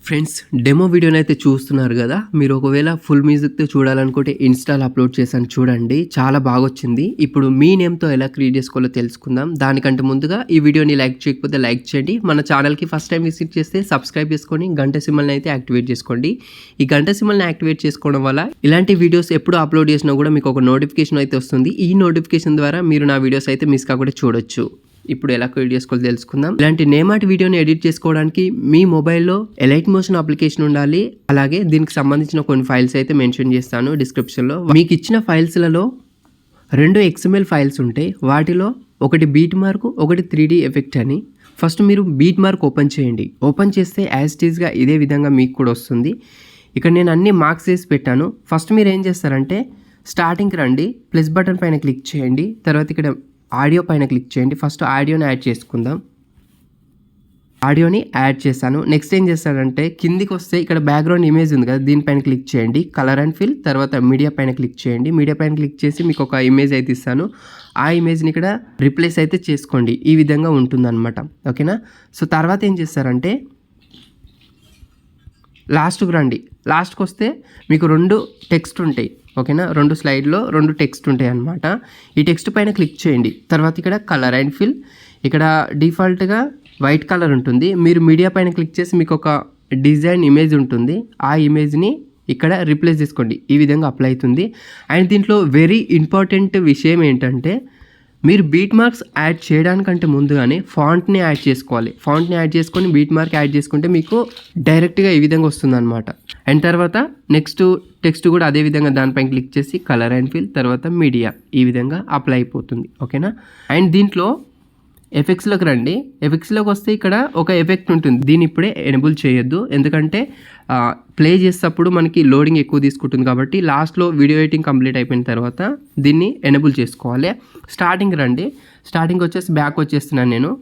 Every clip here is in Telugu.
ఫ్రెండ్స్ డెమో వీడియోని అయితే చూస్తున్నారు కదా. మీరు ఒకవేళ ఫుల్ మ్యూజిక్తో చూడాలనుకుంటే ఇన్స్టాలో అప్లోడ్ చేశాను చూడండి, చాలా బాగా వచ్చింది. ఇప్పుడు మీ నేమ్తో ఎలా క్రియేట్ చేసుకోవాలో తెలుసుకుందాం. దానికంటే ముందుగా ఈ వీడియోని లైక్ చేయకపోతే లైక్ చేయండి. మన ఛానల్కి ఫస్ట్ టైం విజిట్ చేస్తే సబ్స్క్రైబ్ చేసుకొని గంట సింబల్ని అయితే యాక్టివేట్ చేసుకోండి. ఈ గంట సింబల్ని యాక్టివేట్ చేసుకోవడం వల్ల ఇలాంటి వీడియోస్ ఎప్పుడు అప్లోడ్ చేసినా కూడా మీకు ఒక నోటిఫికేషన్ అయితే వస్తుంది. ఈ నోటిఫికేషన్ ద్వారా మీరు నా వీడియోస్ అయితే మిస్ కాకుండా చూడొచ్చు. ఇప్పుడు ఎలా క్రియేట్ చేసుకోవాలో తెలుసుకుందాం. ఇలాంటి నేమార్ట్ వీడియోని ఎడిట్ చేసుకోవడానికి మీ మొబైల్లో ఎలైట్ మోషన్ అప్లికేషన్ ఉండాలి. అలాగే దీనికి సంబంధించిన కొన్ని ఫైల్స్ అయితే మెన్షన్ చేస్తాను డిస్క్రిప్షన్లో. మీకు ఇచ్చిన ఫైల్స్లలో 2 XML ఫైల్స్ ఉంటాయి. వాటిలో ఒకటి బీట్ మార్క్, ఒకటి 3D ఎఫెక్ట్ అని. ఫస్ట్ మీరు బీట్ మార్క్ ఓపెన్ చేయండి. ఓపెన్ చేస్తే యాజ్ ఇట్ ఈస్గా ఇదే విధంగా మీకు కూడా వస్తుంది. ఇక్కడ నేను అన్ని మార్క్స్ చేసి పెట్టాను. ఫస్ట్ మీరు ఏం చేస్తారంటే స్టార్టింగ్కి రండి, ప్లస్ బటన్ పైన క్లిక్ చేయండి. తర్వాత ఇక్కడ ఆడియో పైన క్లిక్ చేయండి. ఫస్ట్ ఆడియోని యాడ్ చేసుకుందాం. ఆడియోని యాడ్ చేశాను. నెక్స్ట్ ఏం చేస్తానంటే కిందికి వస్తే ఇక్కడ బ్యాక్గ్రౌండ్ ఇమేజ్ ఉంది కదా, దీనిపైన క్లిక్ చేయండి. కలర్ అండ్ ఫిల్, తర్వాత మీడియా పైన క్లిక్ చేయండి. మీడియా పైన క్లిక్ చేసి మీకు ఒక ఇమేజ్ అయితే ఇస్తాను. ఆ ఇమేజ్ని ఇక్కడ రిప్లేస్ అయితే చేసుకోండి. ఈ విధంగా ఉంటుందన్నమాట. ఓకేనా. సో తర్వాత ఏం చేస్తారంటే లాస్ట్కి రండి. లాస్ట్కి వస్తే మీకు 2 టెక్స్ట్ ఉంటాయి. ఓకేనా, 2 స్లైడ్లో 2 టెక్స్ట్ ఉంటాయి అన్నమాట. ఈ టెక్స్ట్ పైన క్లిక్ చేయండి. తర్వాత ఇక్కడ కలర్ అండ్ ఫిల్, ఇక్కడ డిఫాల్ట్గా వైట్ కలర్ ఉంటుంది. మీరు మీడియా పైన క్లిక్ చేసి మీకు ఒక డిజైన్ ఇమేజ్ ఉంటుంది. ఆ ఇమేజ్ని ఇక్కడ రీప్లేస్ చేసుకోండి. ఈ విధంగా అప్లై అవుతుంది. అండ్ దీంట్లో వెరీ ఇంపార్టెంట్ విషయం ఏంటంటే మీరు బీట్ మార్క్స్ యాడ్ చేయడానికంటే ముందుగానే ఫాంట్ని యాడ్ చేసుకోవాలి. ఫాంట్ని యాడ్ చేసుకొని బీట్ మార్క్ యాడ్ చేసుకుంటే మీకు డైరెక్ట్గా ఈ విధంగా వస్తుంది అనమాట. అండ్ తర్వాత నెక్స్ట్ టెక్స్ట్ కూడా అదే విధంగా దానిపైన క్లిక్ చేసి కలర్ అండ్ ఫిల్, తర్వాత మీడియా, ఈ విధంగా అప్లై అయిపోతుంది. ఓకేనా. అండ్ దీంట్లో ఎఫెక్ట్స్లోకి రండి. ఎఫెక్ట్స్లోకి వస్తే ఇక్కడ ఒక ఎఫెక్ట్ ఉంటుంది. దీన్ని ఇప్పుడే ఎనేబుల్ చేయొద్దు, ఎందుకంటే ప్లే చేసేటప్పుడు మనకి లోడింగ్ ఎక్కువ తీసుకుంటుంది. కాబట్టి లాస్ట్లో వీడియో ఎడిటింగ్ కంప్లీట్ అయిపోయిన తర్వాత దీన్ని ఎనేబుల్ చేసుకోవాలి. స్టార్టింగ్ రండి. స్టార్టింగ్ వచ్చేసి బ్యాక్ వచ్చేస్తున్నాను నేను.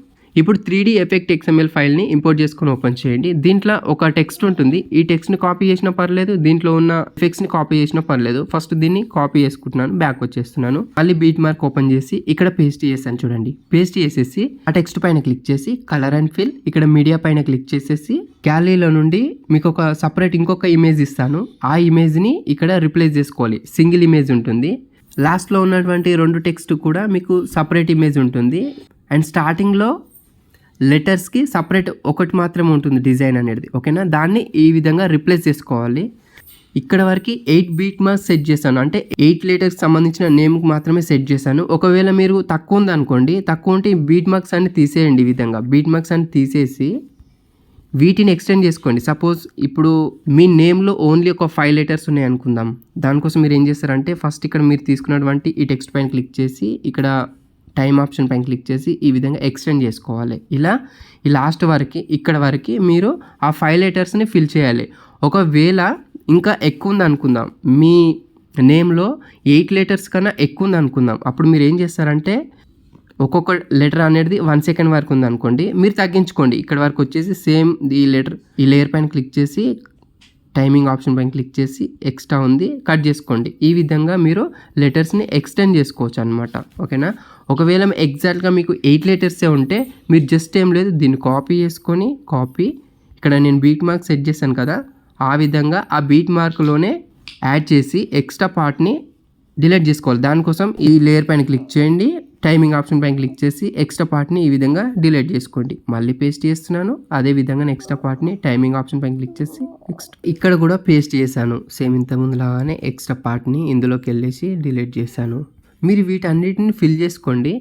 ఇప్పుడు 3D ఎఫెక్ట్ XML ఫైల్ని ఇంపోర్ట్ చేసుకొని ఓపెన్ చేయండి. దీంట్లో ఒక టెక్స్ట్ ఉంటుంది. ఈ టెక్స్ట్ని కాపీ చేసినా పర్లేదు, దీంట్లో ఉన్న ఎఫెక్ట్స్ని కాపీ చేసినా పర్లేదు. ఫస్ట్ దీన్ని కాపీ చేసుకుంటున్నాను, బ్యాక్ వచ్చేస్తున్నాను. మళ్ళీ బీట్ మార్క్ ఓపెన్ చేసి ఇక్కడ పేస్ట్ చేశాను చూడండి. పేస్ట్ చేసేసి ఆ టెక్స్ట్ పైన క్లిక్ చేసి కలర్ అండ్ ఫిల్, ఇక్కడ మీడియా పైన క్లిక్ చేసేసి గ్యాలరీలో నుండి మీకు ఒక సపరేట్ ఇంకొక ఇమేజ్ ఇస్తాను. ఆ ఇమేజ్ని ఇక్కడ రిప్లేస్ చేసుకోవాలి. సింగిల్ ఇమేజ్ ఉంటుంది. లాస్ట్లో ఉన్నటువంటి 2 టెక్స్ట్ కూడా మీకు సపరేట్ ఇమేజ్ ఉంటుంది. అండ్ స్టార్టింగ్లో లెటర్స్కి సపరేట్ ఒకటి మాత్రమే ఉంటుంది డిజైన్ అనేది. ఓకేనా. దాన్ని ఈ విధంగా రిప్లేస్ చేసుకోవాలి. ఇక్కడ వరకు 8 బీట్ మార్క్స్ సెట్ చేశాను, అంటే 8 లెటర్స్ సంబంధించిన నేమ్కి మాత్రమే సెట్ చేశాను. ఒకవేళ మీరు తక్కువ ఉంది అనుకోండి, తక్కువ ఉంటే బీట్ మార్క్స్ అన్ని తీసేయండి. ఈ విధంగా బీట్ మార్క్స్ అన్ని తీసేసి వీటిని ఎక్స్టెండ్ చేసుకోండి. సపోజ్ ఇప్పుడు మీ నేమ్లో ఓన్లీ ఒక 5 లెటర్స్ ఉన్నాయి అనుకుందాం. దానికోసం మీరు ఏం చేస్తారంటే ఫస్ట్ ఇక్కడ మీరు తీసుకున్నటువంటి ఈ టెక్స్ట్ పైన క్లిక్ చేసి ఇక్కడ టైం ఆప్షన్ పైన క్లిక్ చేసి ఈ విధంగా ఎక్స్టెండ్ చేసుకోవాలి. ఇలా ఈ లాస్ట్ వరకు ఇక్కడ వరకు మీరు ఆ 5 లెటర్స్ని ఫిల్ చేయాలి. ఒకవేళ ఇంకా ఎక్కువ ఉంది అనుకుందాం, మీ నేమ్లో 8 లెటర్స్ కన్నా ఎక్కువ ఉంది అనుకుందాం. అప్పుడు మీరు ఏం చేస్తారంటే ఒక్కొక్క లెటర్ అనేది 1 సెకండ్ వరకు ఉంది అనుకోండి, మీరు తగ్గించుకోండి. ఇక్కడ వరకు వచ్చేసి సేమ్ ఈ లేయర్ పైన క్లిక్ చేసి టైమింగ్ ఆప్షన్ పైన క్లిక్ చేసి ఎక్స్ట్రా ఉంది కట్ చేసుకోండి. ఈ విధంగా మీరు లెటర్స్ని ఎక్స్టెండ్ చేసుకోవచ్చు అనమాట. ఓకేనా. ఒకవేళ ఎగ్జాక్ట్గా మీకు 8 లెటర్సే ఉంటే మీరు జస్ట్ ఏం లేదు, దీన్ని కాపీ చేసుకొని ఇక్కడ నేను బీట్ మార్క్ సెట్ చేశాను కదా, ఆ విధంగా ఆ బీట్ మార్క్లోనే యాడ్ చేసి ఎక్స్ట్రా పార్ట్ని డిలీట్ చేసుకోవాలి. దానికోసం ఈ లేయర్ పైన క్లిక్ చేయండి, టైమింగ్ ఆప్షన్ పైన క్లిక్ చేసి ఎక్స్ట్రా పార్ట్ని ఈ విధంగా డిలీట్ చేసుకోండి. మళ్ళీ పేస్ట్ చేస్తున్నాను. అదే విధంగా ఎక్స్ట్రా పార్ట్ని టైమింగ్ ఆప్షన్ పైన క్లిక్ చేసి నెక్స్ట్ ఇక్కడ కూడా పేస్ట్ చేశాను. సేమ్ ఇంతకుముందు లాగానే ఎక్స్ట్రా పార్ట్ని ఇందులోకి వెళ్ళేసి డిలీట్ చేశాను. మీరు వీటన్నిటిని ఫిల్ చేసుకోండి.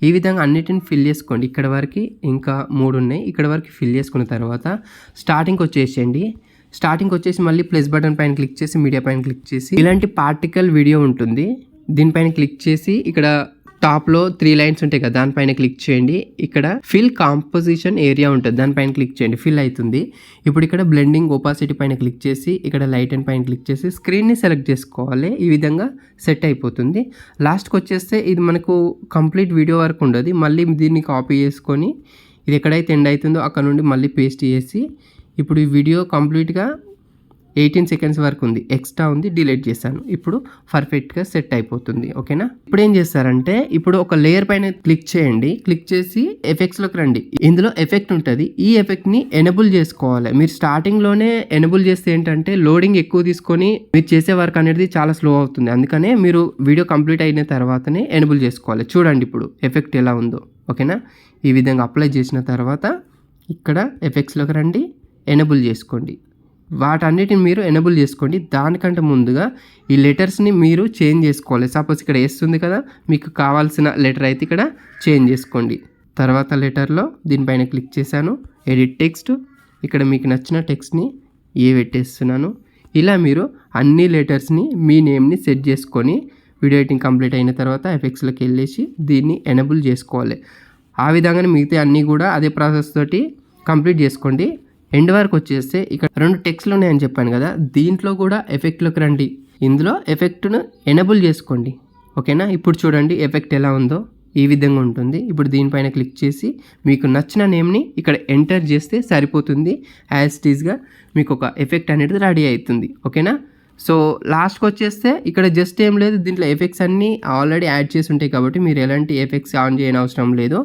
ఈ విధంగా అన్నిటిని ఫిల్ చేసుకోండి. ఇక్కడ వరకు ఇంకా 3 ఉన్నాయి. ఇక్కడ వరకు ఫిల్ చేసుకున్న తర్వాత స్టార్టింగ్కి వచ్చేసేయండి. స్టార్టింగ్కి వచ్చేసి మళ్ళీ ప్లస్ బటన్ పైన క్లిక్ చేసి మీడియా పైన క్లిక్ చేసి ఇలాంటి పార్టికల్ వీడియో ఉంటుంది. దీనిపైన క్లిక్ చేసి ఇక్కడ టాప్లో 3 లైన్స్ ఉంటాయి కదా, దానిపైన క్లిక్ చేయండి. ఇక్కడ ఫిల్ కాంపోజిషన్ ఏరియా ఉంటుంది, దానిపైన క్లిక్ చేయండి. ఫిల్ అవుతుంది. ఇప్పుడు ఇక్కడ బ్లెండింగ్ ఓపాసిటీ పైన క్లిక్ చేసి ఇక్కడ లైట్ అండ్ పైన క్లిక్ చేసి స్క్రీన్ని సెలెక్ట్ చేసుకోవాలి. ఈ విధంగా సెట్ అయిపోతుంది. లాస్ట్కి వచ్చేస్తే ఇది మనకు కంప్లీట్ వీడియో వరకు ఉండదు. మళ్ళీ దీన్ని కాపీ చేసుకొని ఇది ఎక్కడైతే ఎండ్ అవుతుందో అక్కడ నుండి మళ్ళీ పేస్ట్ చేసి ఇప్పుడు ఈ వీడియో కంప్లీట్గా 18 సెకండ్స్ వరకు ఉంది, ఎక్స్ట్రా ఉంది, డిలీట్ చేశాను. ఇప్పుడు పర్ఫెక్ట్గా సెట్ అయిపోతుంది. ఓకేనా. ఇప్పుడు ఏం చేస్తారంటే ఇప్పుడు ఒక లేయర్ పైన క్లిక్ చేయండి. క్లిక్ చేసి ఎఫెక్ట్స్లోకి రండి. ఇందులో ఎఫెక్ట్ ఉంటుంది. ఈ ఎఫెక్ట్ని ఎనేబుల్ చేసుకోవాలి. మీరు స్టార్టింగ్లోనే ఎనేబుల్ చేస్తే ఏంటంటే లోడింగ్ ఎక్కువ తీసుకొని మీరు చేసే వర్క్ అనేది చాలా స్లో అవుతుంది. అందుకనే మీరు వీడియో కంప్లీట్ అయిన తర్వాతనే ఎనేబుల్ చేసుకోవాలి. చూడండి ఇప్పుడు ఎఫెక్ట్ ఎలా ఉందో. ఓకేనా. ఈ విధంగా అప్లై చేసిన తర్వాత ఇక్కడ ఎఫెక్ట్స్లోకి రండి, ఎనేబుల్ చేసుకోండి. వాటన్నిటిని మీరు ఎనేబుల్ చేసుకోండి. దానికంటే ముందుగా ఈ లెటర్స్ని మీరు చేంజ్ చేసుకోవాలి. సపోజ్ ఇక్కడ ఎస్ ఉంది కదా, మీకు కావాల్సిన లెటర్ అయితే ఇక్కడ చేంజ్ చేసుకోండి. తర్వాత లెటర్లో దీనిపైన క్లిక్ చేశాను, ఎడిట్ టెక్స్ట్. ఇక్కడ మీకు నచ్చిన టెక్స్ట్ని పెట్టేస్తున్నాను. ఇలా మీరు అన్ని లెటర్స్ని మీ నేమ్ని సెట్ చేసుకొని వీడియో ఎడిటింగ్ కంప్లీట్ అయిన తర్వాత ఎఫెక్ట్స్లోకి వెళ్ళేసి దీన్ని ఎనేబుల్ చేసుకోవాలి. ఆ విధంగానే మిగతా అన్నీ కూడా అదే ప్రాసెస్ తోటి కంప్లీట్ చేసుకోండి. ఎండ్ వరకు వచ్చేస్తే ఇక్కడ 2 టెక్స్ట్లు ఉన్నాయని చెప్పాను కదా, దీంట్లో కూడా ఎఫెక్ట్లోకి రండి. ఇందులో ఎఫెక్ట్ను ఎనేబుల్ చేసుకోండి. ఓకేనా. ఇప్పుడు చూడండి ఎఫెక్ట్ ఎలా ఉందో. ఈ విధంగా ఉంటుంది. ఇప్పుడు దీనిపైన క్లిక్ చేసి మీకు నచ్చిన నేమ్ని ఇక్కడ ఎంటర్ చేస్తే సరిపోతుంది. యాజ్ ఇట్ ఈస్గా మీకు ఒక ఎఫెక్ట్ అనేది రెడీ అవుతుంది. ఓకేనా. సో లాస్ట్కి వచ్చేస్తే ఇక్కడ జస్ట్ ఏం లేదు, దీంట్లో ఎఫెక్ట్స్ అన్నీ ఆల్రెడీ యాడ్ చేసి ఉంటాయి కాబట్టి మీరు ఎలాంటి ఎఫెక్ట్స్ ఆన్ చేయని అవసరం లేదు.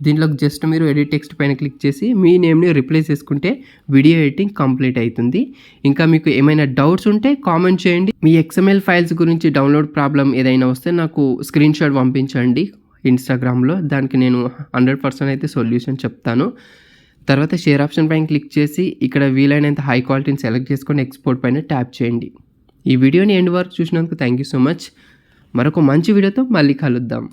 దీంట్లో జస్ట్ మీరు ఎడిట్ టెక్స్ట్ పైన క్లిక్ చేసి మీ నేమ్ని రిప్లేస్ చేసుకుంటే వీడియో ఎడిటింగ్ కంప్లీట్ అవుతుంది. ఇంకా మీకు ఏమైనా డౌట్స్ ఉంటే కామెంట్ చేయండి. మీ XML ఫైల్స్ గురించి డౌన్లోడ్ ప్రాబ్లం ఏదైనా వస్తే నాకు స్క్రీన్ షాట్ పంపించండి ఇన్స్టాగ్రామ్లో. దానికి నేను 100% అయితే సొల్యూషన్ చెప్తాను. తర్వాత షేర్ ఆప్షన్ పైన క్లిక్ చేసి ఇక్కడ వీలైనంత హై క్వాలిటీని సెలెక్ట్ చేసుకొని ఎక్స్పోర్ట్ పైన ట్యాప్ చేయండి. ఈ వీడియోని ఎండ్ వరకు చూసినందుకు థ్యాంక్ యూ సో మచ్. మరొక మంచి వీడియోతో మళ్ళీ కలుద్దాం.